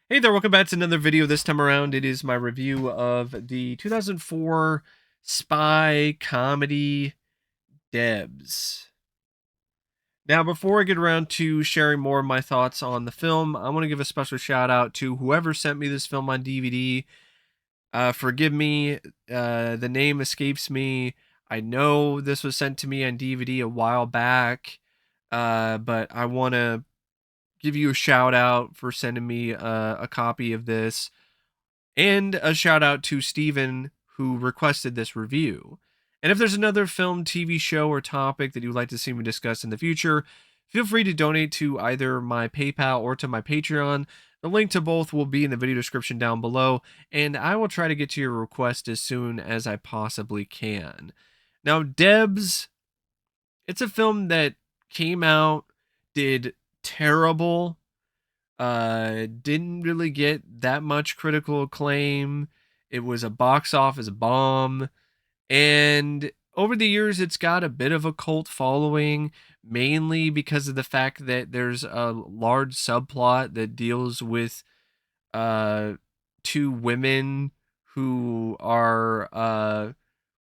Hey there, welcome back to another video. This time around, it is my review of the 2004 spy comedy D.E.B.S. Now, before I get around to sharing more of my thoughts on the film, I want to give a special shout out to whoever sent me this film on DVD. Forgive me, the name escapes me. I know this was sent to me on DVD a while back, but I want to give you a shout out for sending me a copy of this. And a shout out to Steven who requested this review. And if there's another film, TV show, or topic that you'd like to see me discuss in the future, feel free to donate to either my PayPal or to my Patreon. The link to both will be in the video description down below, and I will try to get to your request as soon as I possibly can. Now, D.E.B.S, it's a film that came out, did terrible, didn't really get that much critical acclaim. It was a box office bomb. And over the years, it's got a bit of a cult following, mainly because of the fact that there's a large subplot that deals with uh, two women who are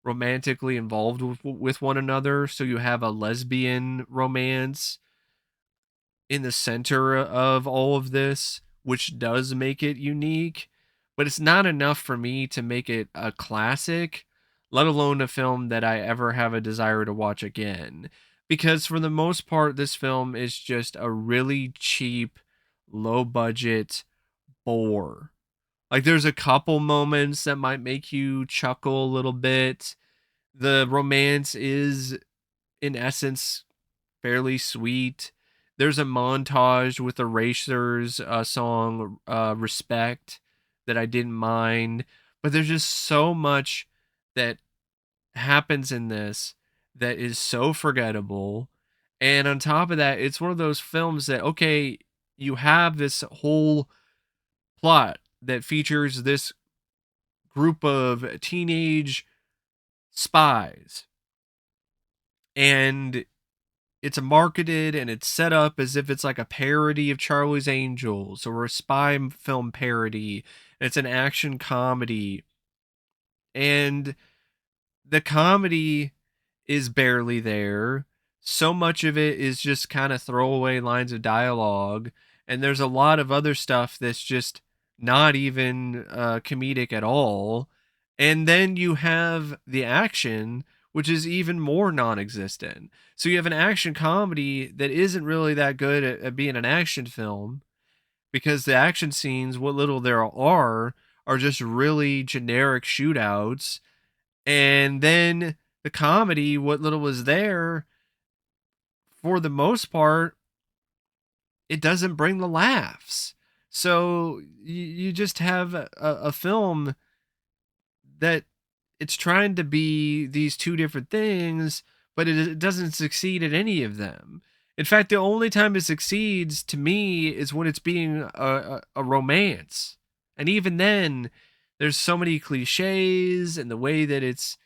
romantically involved with one another. So you have a lesbian romance in the center of all of this, which does make it unique, but it's not enough for me to make it a classic, let alone a film that I ever have a desire to watch again. Because for the most part, this film is just a really cheap, low budget bore. Like, there's a couple moments that might make you chuckle a little bit. The romance is, in essence, fairly sweet. There's a montage with the Racers song Respect that I didn't mind, but there's just so much that happens in this that is so forgettable. And on top of that, it's one of those films that, okay, you have this whole plot that features this group of teenage spies, and it's marketed and it's set up as if it's like a parody of Charlie's Angels or a spy film parody. It's an action comedy, and the comedy is barely there. So much of it is just kind of throwaway lines of dialogue, and there's a lot of other stuff that's just not even comedic at all. And then you have the action, which is even more non-existent. So you have an action comedy that isn't really that good at being an action film, because the action scenes, what little there are just really generic shootouts. And then the comedy, what little was there, for the most part, it doesn't bring the laughs. So you just have a film that it's trying to be these two different things, but it doesn't succeed at any of them. In fact, the only time it succeeds to me is when it's being a romance. And even then, there's so many cliches, and the way that it's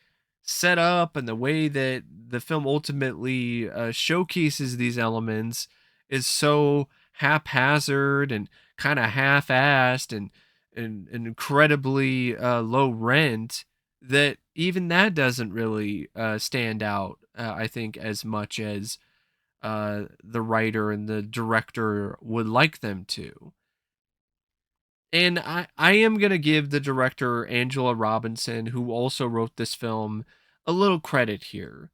set up and the way that the film ultimately showcases these elements is so haphazard and kind of half-assed and incredibly low rent that even that doesn't really stand out, I think, as much as the writer and the director would like them to. And I am going to give the director, Angela Robinson, who also wrote this film, a little credit here.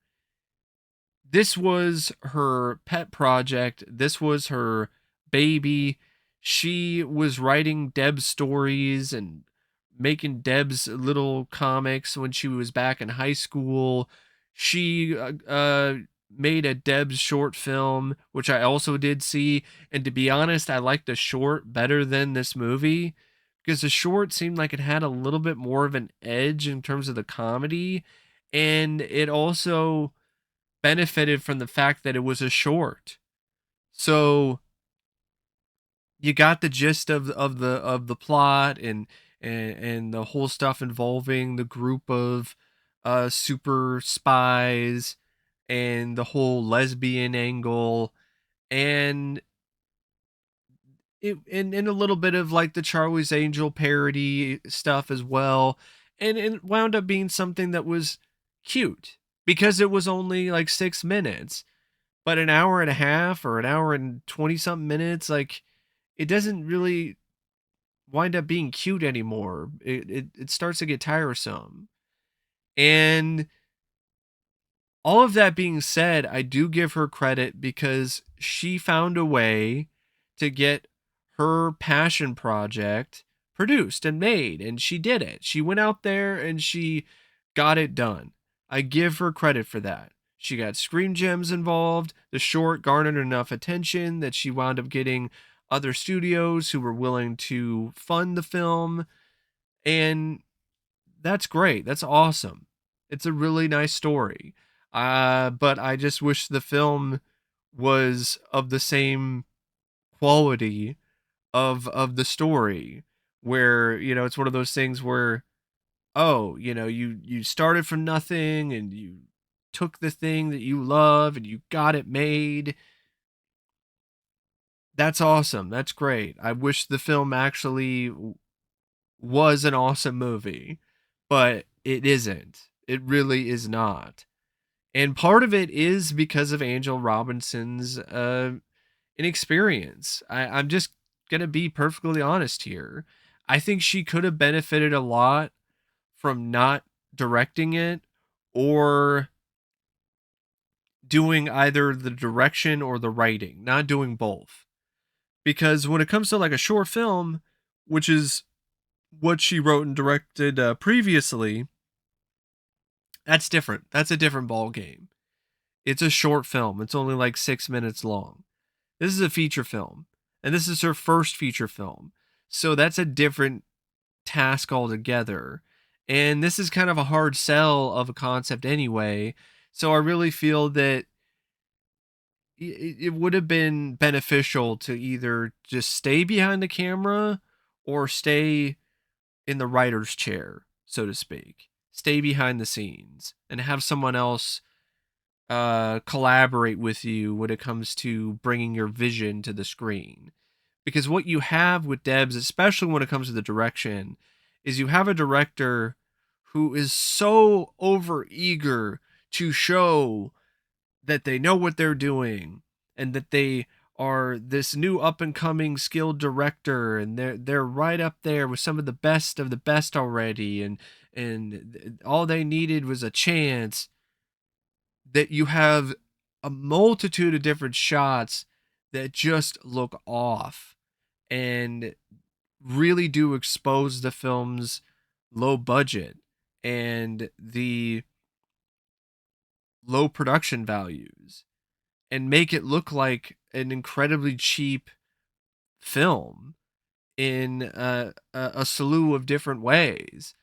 This was her pet project. This was her baby. She was writing Deb's stories and making Deb's little comics when she was back in high school. She made a Deb's short film, which I also did see. And to be honest, I liked the short better than this movie, because the short seemed like it had a little bit more of an edge in terms of the comedy. And it also benefited from the fact that it was a short. So you got the gist of the plot, and the whole stuff involving the group of super spies and the whole lesbian angle. And and a little bit of like the Charlie's Angel parody stuff as well. And it wound up being something that was cute because it was only like 6 minutes, but an hour and a half or an hour and 20 something minutes, like it doesn't really wind up being cute anymore. It starts to get tiresome. And all of that being said, I do give her credit because she found a way to get her passion project produced and made, and she did it. She went out there and she got it done. I give her credit for that. She got Screen Gems involved. The short garnered enough attention that she wound up getting other studios who were willing to fund the film. And that's great. That's awesome. It's a really nice story. But I just wish the film was of the same quality of the story, where it's one of those things where, oh, you started from nothing and you took the thing that you love and you got it made. That's awesome. That's great. I wish the film actually was an awesome movie, but it isn't. It really is not. And part of it is because of Angel Robinson's inexperience. I'm just going to be perfectly honest here. I think she could have benefited a lot from not directing it or doing either the direction or the writing, not doing both. Because when it comes to like a short film, which is what she wrote and directed previously, that's different. That's a different ball game. It's a short film. It's only like 6 minutes long. This is a feature film, and this is her first feature film. So that's a different task altogether. And this is kind of a hard sell of a concept anyway. So I really feel that it would have been beneficial to either just stay behind the camera or stay in the writer's chair, so to speak. Stay behind the scenes and have someone else collaborate with you when it comes to bringing your vision to the screen. Because what you have with D.E.B.S, especially when it comes to the direction, is you have a director who is so over eager to show that they know what they're doing and that they are this new up and coming skilled director, and they're right up there with some of the best already, and all they needed was a chance. That you have a multitude of different shots that just look off and really do expose the film's low budget and the low production values and make it look like an incredibly cheap film in a slew of different ways.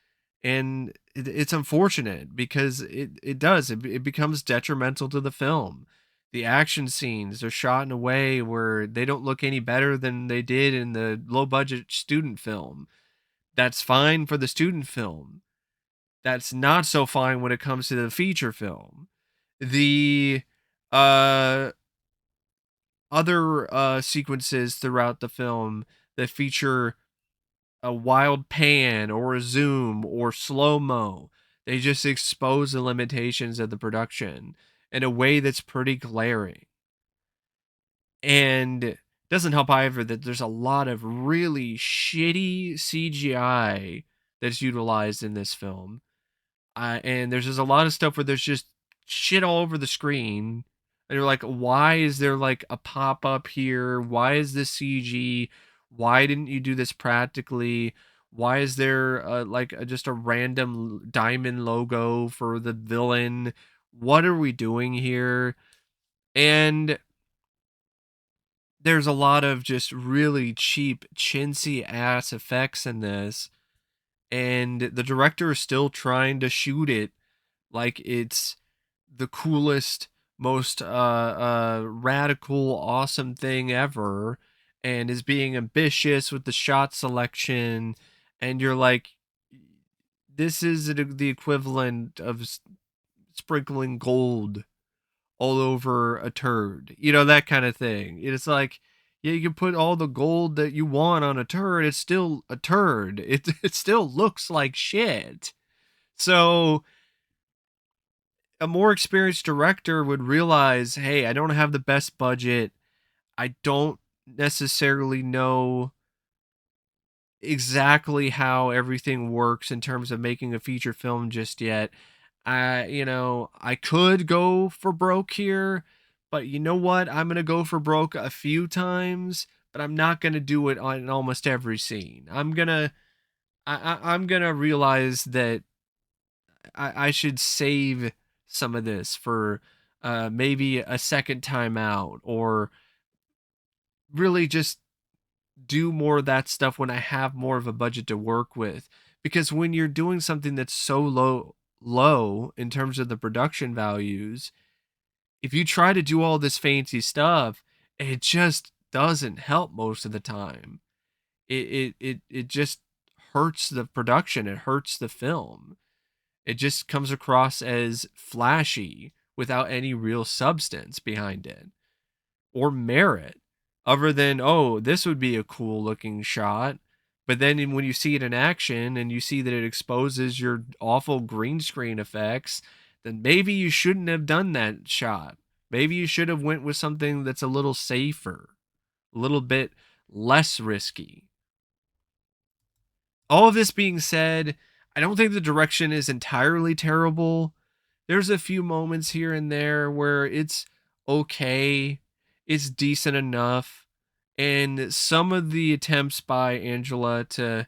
And it's unfortunate because it becomes detrimental to the film. The action scenes are shot in a way where they don't look any better than they did in the low budget student film. That's fine for the student film. That's not so fine when it comes to the feature film. The uh other sequences throughout the film that feature a wild pan or a zoom or slow mo. They just expose the limitations of the production in a way that's pretty glaring. And it doesn't help either that there's a lot of really shitty CGI that's utilized in this film. And there's just a lot of stuff where there's just shit all over the screen. And you're like, why is there like a pop up here? Why is this CG? Why didn't you do this practically? Why is there just a random diamond logo for the villain? What are we doing here? And there's a lot of just really cheap, chintzy ass effects in this. And the director is still trying to shoot it like it's the coolest, most radical, awesome thing ever, and is being ambitious with the shot selection. And you're like, this is the equivalent of sprinkling gold all over a turd, that kind of thing. It's like Yeah, you can put all the gold that you want on a turd, it's still a turd. It still looks like shit. So a more experienced director would realize, hey, I don't have the best budget. I don't necessarily know exactly how everything works in terms of making a feature film just yet. I could go for broke here, but you know what? I'm going to go for broke a few times, but I'm not going to do it on almost every scene. I'm going to realize that I should save some of this for maybe a second time out, or really just do more of that stuff when I have more of a budget to work with. Because when you're doing something that's so low in terms of the production values, if you try to do all this fancy stuff, it just doesn't help most of the time. It just hurts the production, it hurts the film. It just comes across as flashy without any real substance behind it or merit, other than, oh, this would be a cool looking shot. But then when you see it in action and you see that it exposes your awful green screen effects, then maybe you shouldn't have done that shot. Maybe you should have went with something that's a little safer, a little bit less risky. All of this being said, I don't think the direction is entirely terrible. There's a few moments here and there where it's okay, it's decent enough, and some of the attempts by Angela to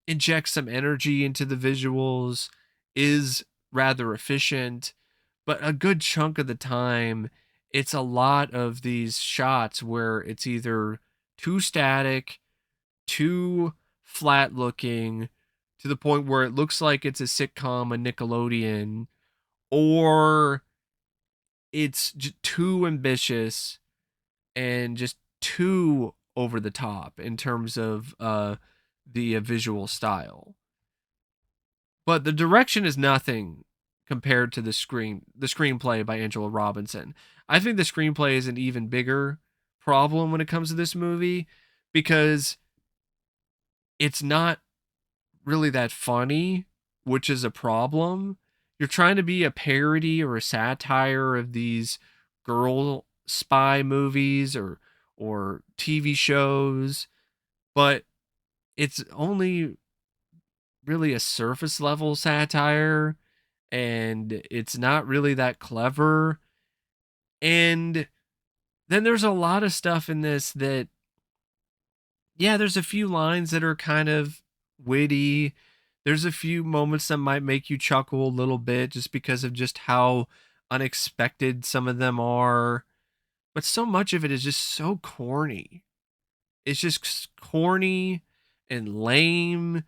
inject some energy into the visuals is rather efficient, but a good chunk of the time, it's a lot of these shots where it's either too static, too flat looking, to the point where it looks like it's a sitcom, a Nickelodeon, or it's too ambitious and just too over the top in terms of the visual style. But the direction is nothing compared to the screenplay by Angela Robinson. I think the screenplay is an even bigger problem when it comes to this movie, because it's not really that funny, which is a problem. You're trying to be a parody or a satire of these girl spy movies or TV shows, but it's only really a surface level satire, and it's not really that clever. And then there's a lot of stuff in this that, yeah, there's a few lines that are kind of witty. There's a few moments that might make you chuckle a little bit just because of just how unexpected some of them are. But so much of it is just so corny. It's just corny and lame.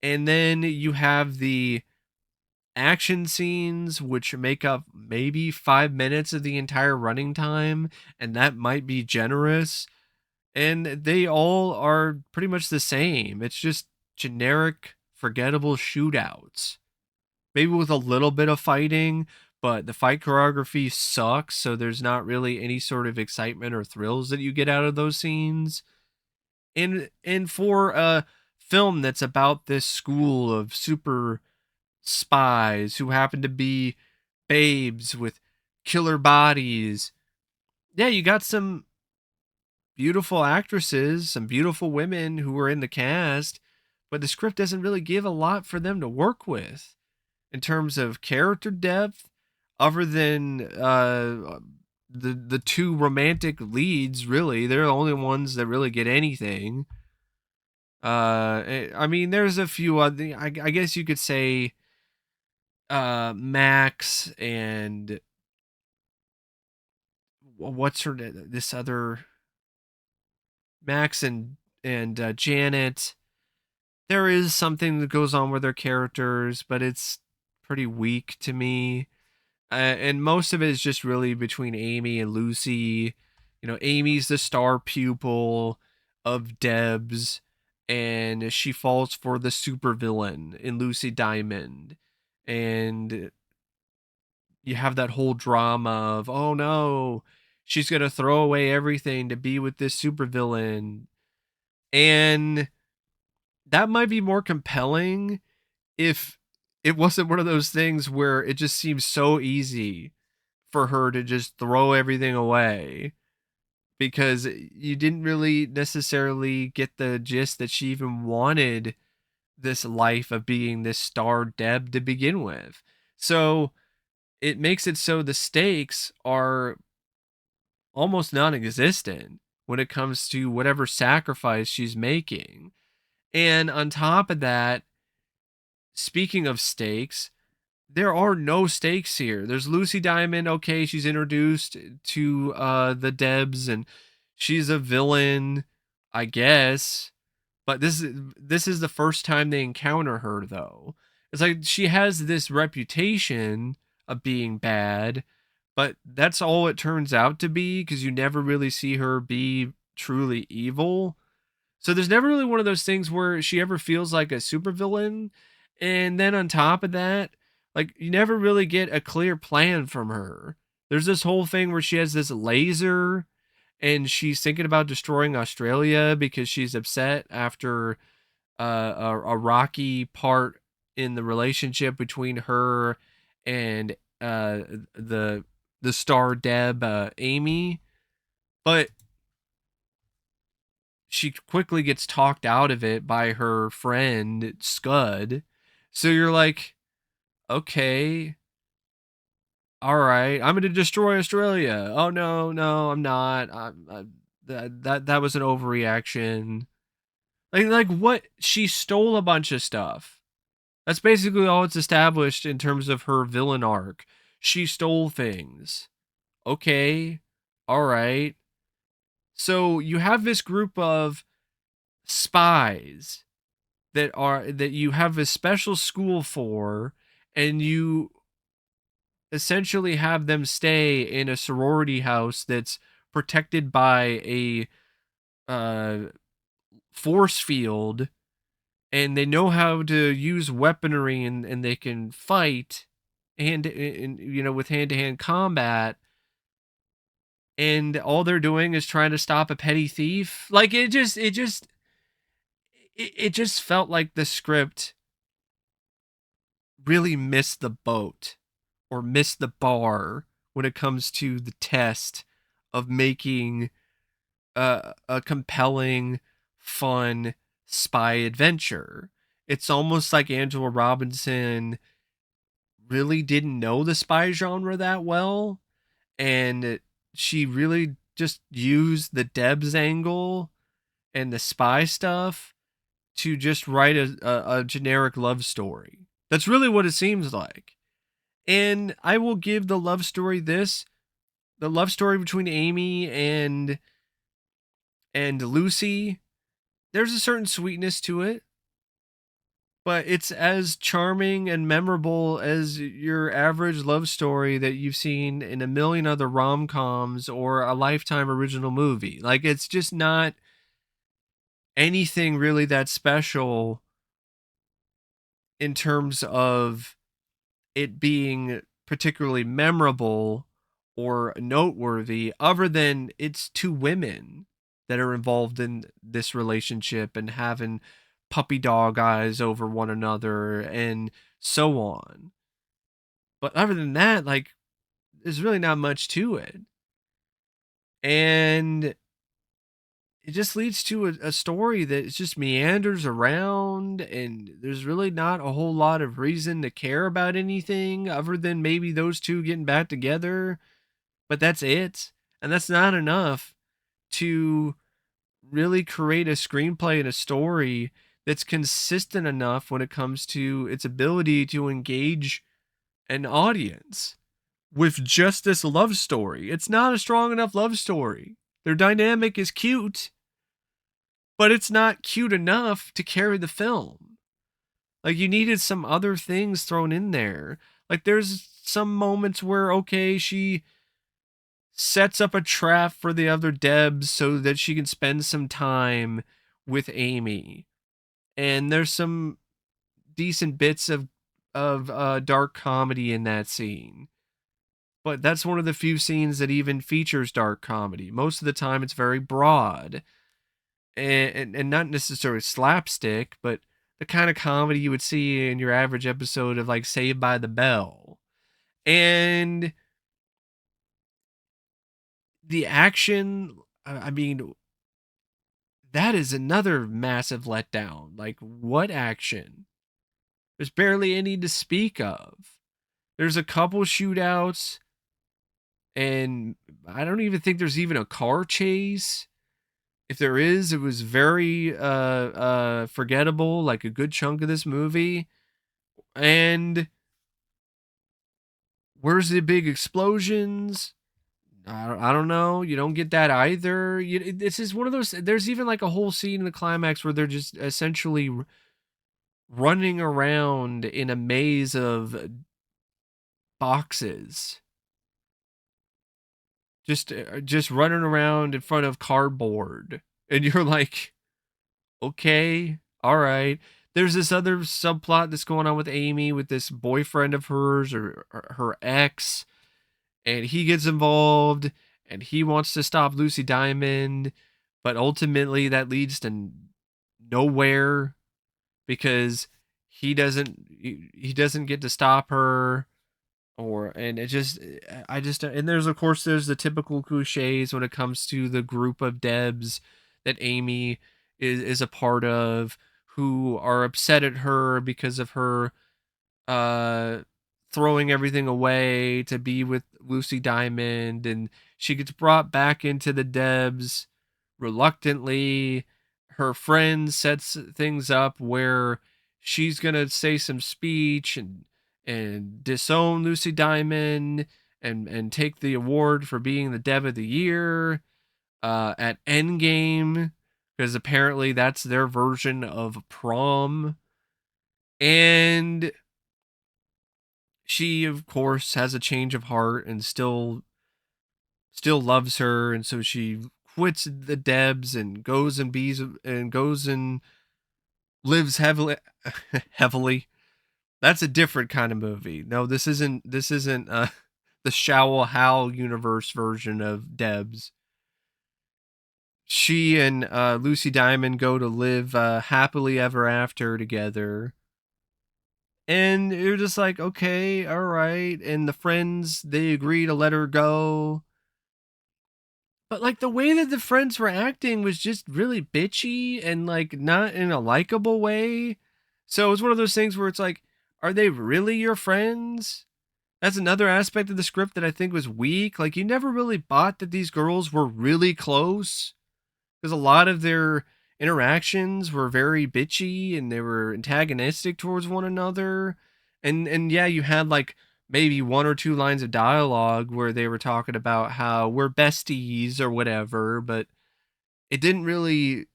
And then you have the action scenes, which make up maybe 5 minutes of the entire running time. And that might be generous, and they all are pretty much the same. It's just generic, forgettable shootouts, maybe with a little bit of fighting, but the fight choreography sucks, so there's not really any sort of excitement or thrills that you get out of those scenes. And for a film that's about this school of super spies who happen to be babes with killer bodies, yeah, you got some beautiful actresses, some beautiful women who were in the cast, but the script doesn't really give a lot for them to work with in terms of character depth, other than the two romantic leads. Really, they're the only ones that really get anything. I mean, there's a few other. I guess you could say Max and what's her this other Max and Janet. There is something that goes on with their characters, but it's pretty weak to me. And most of it is just really between Amy and Lucy. You know, Amy's the star pupil of D.E.B.S, and she falls for the supervillain in Lucy Diamond. And you have that whole drama of, oh no, she's going to throw away everything to be with this supervillain. And that might be more compelling if it wasn't one of those things where it just seems so easy for her to just throw everything away, because you didn't really necessarily get the gist that she even wanted this life of being this star Deb to begin with. So it makes it so the stakes are almost non-existent when it comes to whatever sacrifice she's making. And on top of that, speaking of stakes, there are no stakes here. There's Lucy Diamond. Okay, she's introduced to the Debs, and she's a villain, I guess. But this is the first time they encounter her, though. It's like she has this reputation of being bad, but that's all it turns out to be, because you never really see her be truly evil. So there's never really one of those things where she ever feels like a supervillain. And then on top of that, like, you never really get a clear plan from her. There's this whole thing where she has this laser and she's thinking about destroying Australia because she's upset after a rocky part in the relationship between her and the the star Deb, Amy. But she quickly gets talked out of it by her friend Scud. So you're like, okay, all right, I'm going to destroy Australia. Oh no, no, I'm not. That was an overreaction. Like what? She stole a bunch of stuff. That's basically all it's established in terms of her villain arc. She stole things. Okay, all right. So you have this group of spies that you have a special school for, and you essentially have them stay in a sorority house that's protected by a uh, force field, and they know how to use weaponry, and they can fight and with hand-to-hand combat, and all they're doing is trying to stop a petty thief. Like, it just felt like the script really missed the boat or missed the bar when it comes to the test of making a compelling, fun spy adventure. It's almost like Angela Robinson really didn't know the spy genre that well, and she really just used the Debs angle and the spy stuff to just write a generic love story. That's really what it seems like. And I will give the love story this. The love story between Amy and Lucy, there's a certain sweetness to it, but it's as charming and memorable as your average love story that you've seen in a million other rom-coms or a Lifetime original movie. Like, it's just not anything really that special in terms of it being particularly memorable or noteworthy, other than it's two women that are involved in this relationship and having puppy dog eyes over one another and so on. But other than that, like, there's really not much to it. And it just leads to a story that just meanders around, and there's really not a whole lot of reason to care about anything other than maybe those two getting back together. But that's it. And that's not enough to really create a screenplay and a story that's consistent enough when it comes to its ability to engage an audience with just this love story. It's not a strong enough love story. Their dynamic is cute, but it's not cute enough to carry the film. Like, you needed some other things thrown in there. Like, there's some moments where, okay, she sets up a trap for the other Debs so that she can spend some time with Amy. And there's some decent bits of dark comedy in that scene. but that's one of the few scenes that even features dark comedy. Most of the time, it's very broad and not necessarily slapstick, but the kind of comedy you would see in your average episode of like Saved by the Bell. And the action, I mean, that is another massive letdown. Like, what action? There's barely any to speak of. There's a couple shootouts, and I don't even think there's even a car chase. If there is, it was very forgettable, like a good chunk of this movie. And where's the big explosions? I don't know. You don't get that either. This is one of those. There's even like a whole scene in the climax where they're just essentially running around in a maze of boxes, just running around in front of cardboard, and you're like, okay, all right. There's this other subplot that's going on with Amy with this boyfriend of hers or her ex, and he gets involved and he wants to stop Lucy Diamond, but ultimately that leads to nowhere because he doesn't get to stop her. Or and it just I just and there's of course there's the typical cliches when it comes to the group of Debs that Amy is a part of, who are upset at her because of her uh throwing everything away to be with Lucy Diamond, and she gets brought back into the Debs reluctantly. Her friend sets things up where she's going to say some speech and disown Lucy Diamond and take the award for being the Deb of the Year at Endgame, because apparently that's their version of prom. And she of course has a change of heart and still loves her, and so she quits the Debs and goes and lives heavily heavily. That's a different kind of movie. No, this isn't the Shower Hal universe version of Debs. She and Lucy Diamond go to live happily ever after together. And you're just like, okay, all right. And the friends, they agree to let her go. But like the way that the friends were acting was just really bitchy and like not in a likable way. So it was one of those things where it's like, are they really your friends? That's another aspect of the script that I think was weak. Like you never really bought that these girls were really close, because a lot of their interactions were very bitchy and they were antagonistic towards one another. And yeah, you had like maybe one or two lines of dialogue where they were talking about how we're besties or whatever, but it didn't really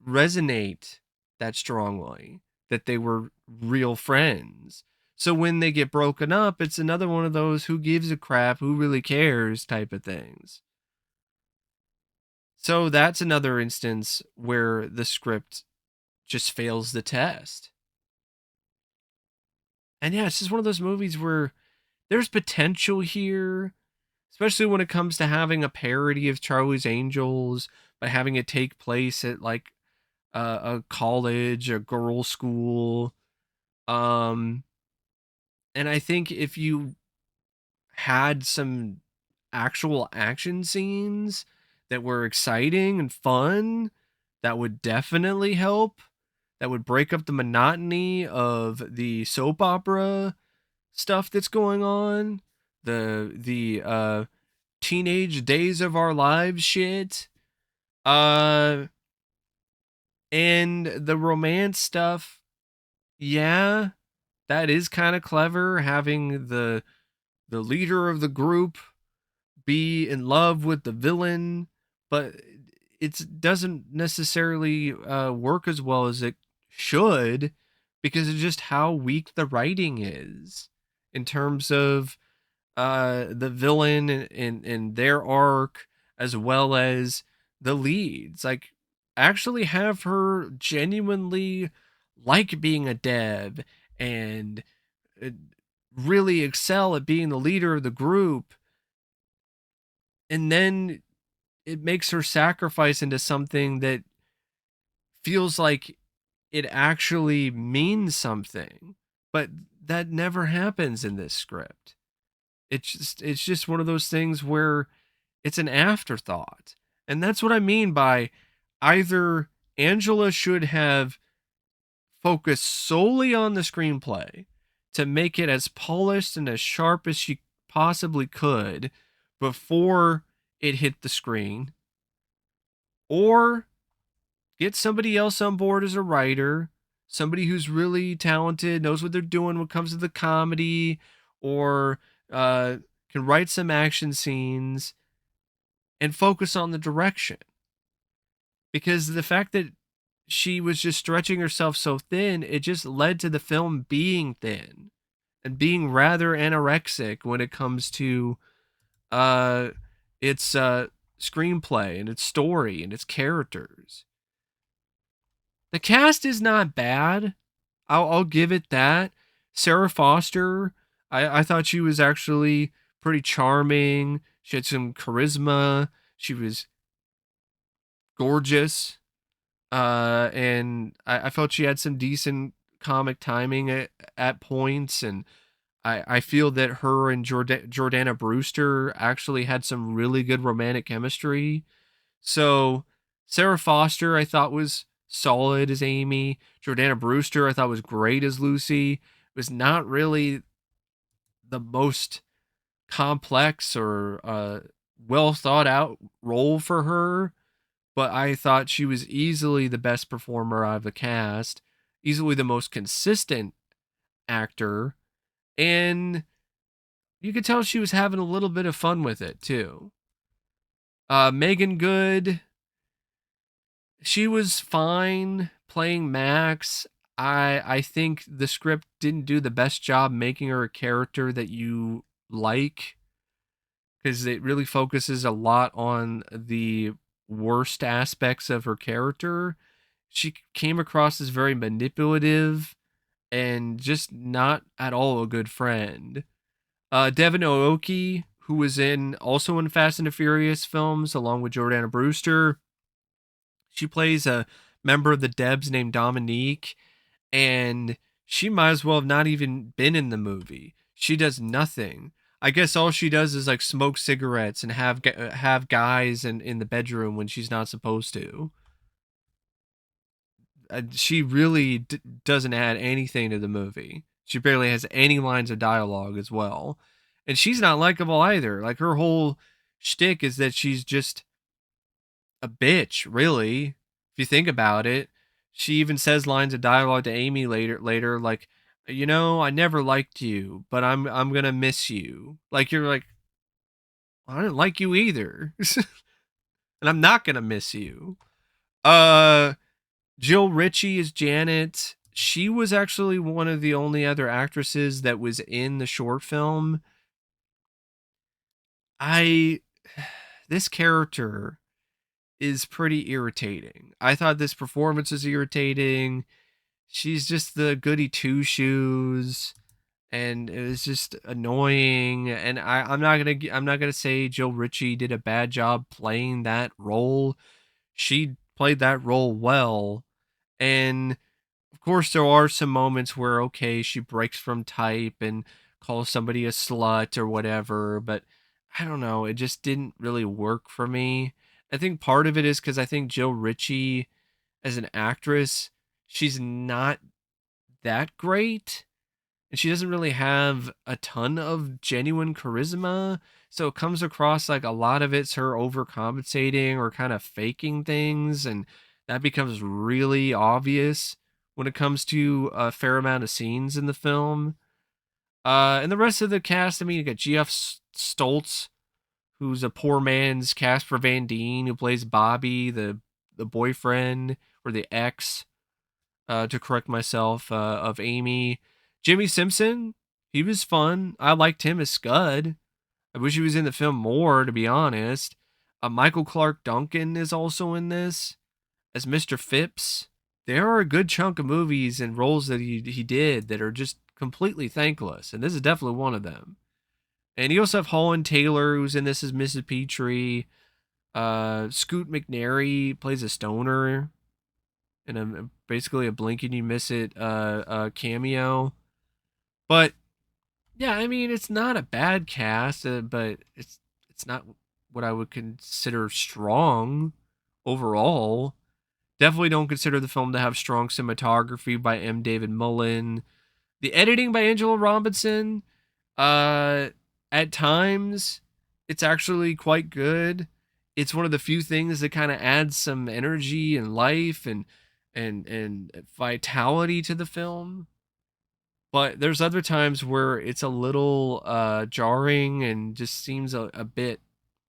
resonate that strongly that they were real friends. So when they get broken up, it's another one of those who gives a crap, who really cares type of things. So that's another instance where the script just fails the test. And yeah, it's just one of those movies where there's potential here, especially when it comes to having a parody of Charlie's Angels, by having it take place at like a college, a girls' school. Um, and I think if you had some actual action scenes that were exciting and fun, that would definitely help. That would break up the monotony of the soap opera stuff that's going on. The teenage days of our lives shit. Uh and the romance stuff, yeah, that is kind of clever, having the leader of the group be in love with the villain, but it doesn't necessarily work as well as it should, because of just how weak the writing is in terms of the villain and their arc, as well as the leads. Like, actually have her genuinely like being a Deb and uh, really excel at being the leader of the group, And then it makes her sacrifice into something that feels like it actually means something. But that never happens in this script. It's just one of those things where it's an afterthought. And that's what I mean by either Angela should have focused solely on the screenplay to make it as polished and as sharp as she possibly could before it hit the screen, or get somebody else on board as a writer, somebody who's really talented, knows what they're doing when it comes to the comedy, or uh, can write some action scenes and focus on the direction. Because the fact that she was just stretching herself so thin, it just led to the film being thin and being rather anorexic when it comes to uh, its screenplay and its story and its characters. The cast is not bad. I'll give it that. Sarah Foster, I thought she was actually pretty charming. She had some charisma. She was gorgeous. And I felt she had some decent comic timing at points. And I feel that her and Jordana Brewster actually had some really good romantic chemistry. So Sarah Foster, I thought was solid as Amy. Jordana Brewster, I thought was great as Lucy. It was not really the most complex or well thought out role for her, but I thought she was easily the best performer out of the cast, easily the most consistent actor, and you could tell she was having a little bit of fun with it too. Meagan Good, she was fine playing Max. I think the script didn't do the best job making her a character that you like, because it really focuses a lot on the worst aspects of her character. She came across as very manipulative and just not at all a good friend. Devon Aoki, who was in also in Fast and the Furious films along with Jordana Brewster, she plays a member of the D.E.B.S named Dominique, and she might as well have not even been in the movie. She does nothing. I guess all she does is like smoke cigarettes and have guys in the bedroom when she's not supposed to. She really doesn't add anything to the movie. She barely has any lines of dialogue as well, and she's not likable either. Like her whole shtick is that she's just a bitch, really. If you think about it, she even says lines of dialogue to Amy later, like, you know, I never liked you, but I'm gonna miss you. Like you're like, I didn't like you either, and I'm not gonna miss you. Uh, Jill Ritchie is Janet. She was actually one of the only other actresses that was in the short film. I this character is pretty irritating. I thought this performance was irritating. She's just the goody two shoes, and it was just annoying. And I'm not gonna say Jill Ritchie did a bad job playing that role. She played that role well, and of course there are some moments where okay she breaks from type and calls somebody a slut or whatever, but I don't know, it just didn't really work for me. I think part of it is because I think Jill Ritchie as an actress, she's not that great, and she doesn't really have a ton of genuine charisma. So it comes across like a lot of it's her overcompensating or kind of faking things, and that becomes really obvious when it comes to a fair amount of scenes in the film. And the rest of the cast, I mean, you got Geoff Stults, who's a poor man's Casper Van Dien, who plays Bobby, the boyfriend or the ex, to correct myself, of Amy. Jimmi Simpson, he was fun. I liked him as Scud. I wish he was in the film more, to be honest. Michael Clarke Duncan is also in this as Mr. Phipps. There are a good chunk of movies and roles that he did that are just completely thankless, and this is definitely one of them. And you also have Holland Taylor, who's in this as Mrs. Petrie. Scoot McNairy plays a stoner in a basically a blink and you miss it cameo. But yeah, I mean it's not a bad cast, but it's not what I would consider strong overall. Definitely don't consider the film to have strong cinematography by M. David Mullen. The editing by Angela Robinson, uh, at times, it's actually quite good. It's one of the few things that kind of adds some energy and life and vitality to the film. But there's other times where it's a little jarring and just seems a bit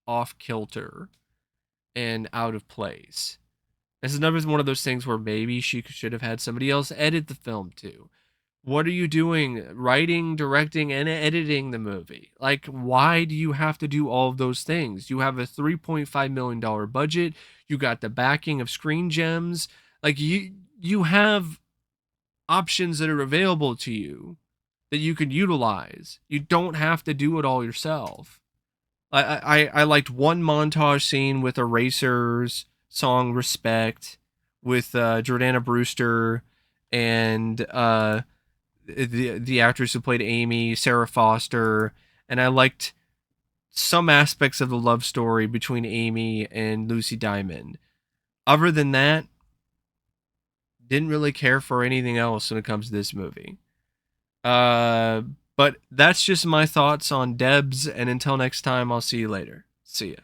off kilter and out of place. This is another one of those things where maybe she should have had somebody else edit the film too. What are you doing? Writing, directing, and editing the movie. Like, why do you have to do all of those things? You have a $3.5 million budget. You got the backing of Screen Gems. Like, you have options that are available to you that you can utilize. You don't have to do it all yourself. I liked one montage scene with Eraser's song "Respect" with Jordana Brewster and the actress who played Amy, Sarah Foster, and I liked some aspects of the love story between Amy and Lucy Diamond. Other than that, didn't really care for anything else when it comes to this movie. Uh, but that's just my thoughts on Debs, and until next time, I'll see you later. See ya.